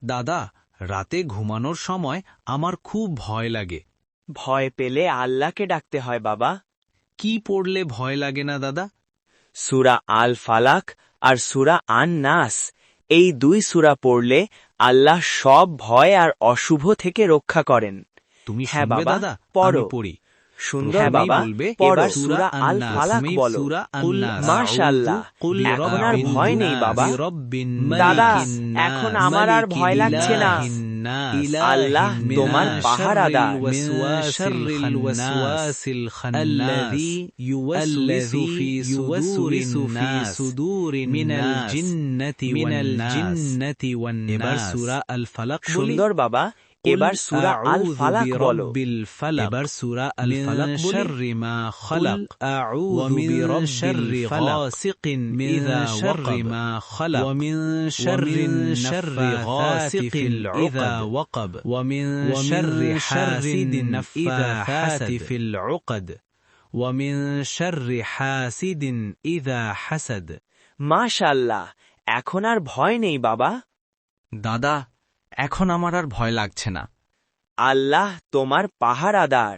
দাদা, রাতে ঘুমানোর সময় আমার খুব ভয় লাগে। ভয় পেলে আল্লাহকে ডাকতে হয় বাবা। কি পড়লে ভয় লাগে না দাদা? সূরা আল ফালাক আর সূরা আন নাস, এই 2 সূরা পড়লে আল্লাহ সব ভয় আর অশুভ থেকে রক্ষা করেন। তুমি হ্যাঁ শুনবে বাবা, দাদা? পড়ো। আমি পড়ি। সুন্দর প্রথমেই বাবা, বলবে, এবার সূরা সূরা আল আন-নাস। ফালাক প্রথমেই বলো। সূরা আন-নাস। মাশাআল্লাহ, কুল এখন আর রাব্বিন ভয় নেই নাস, বাবা। বিরাব্বিন দাদা, নাস, এখন আমার আর ভয় লাগছে না। ইলাহিন নাস, আল্লাহ মিন তোমার পাহারাদার। শাররিল ওয়াসওয়াসিল খান্নাস, আল্লাযী ইউওয়াসওয়িসু ফি সুদুরিন মিনাল জিন্নাতি ওয়ান নাস। এবার সূরা আল ফালাক বলি। সুন্দর বাবা, এবার সূরা আল ফালাক বলো। এবার সূরা আল ফালাক বলি। শাররি মা খালাক, ওয়া মিন শাররি গাসিকিন ইযা ওয়াকাব, ওয়া মিন শাররি গাসিকিন ইযা ওয়াকাব, ওয়া মিন শাররি হাসিদিন ইযা হাসদ ফিল উকদ, ওয়া মিন শাররি হাসিদিন ইযা হাসাদ। মাশাআল্লাহ, এখন আর ভয় নেই বাবা। দাদা, এখন আমার আর ভয় লাগছে না। আল্লাহ তোমার পাহারাদার।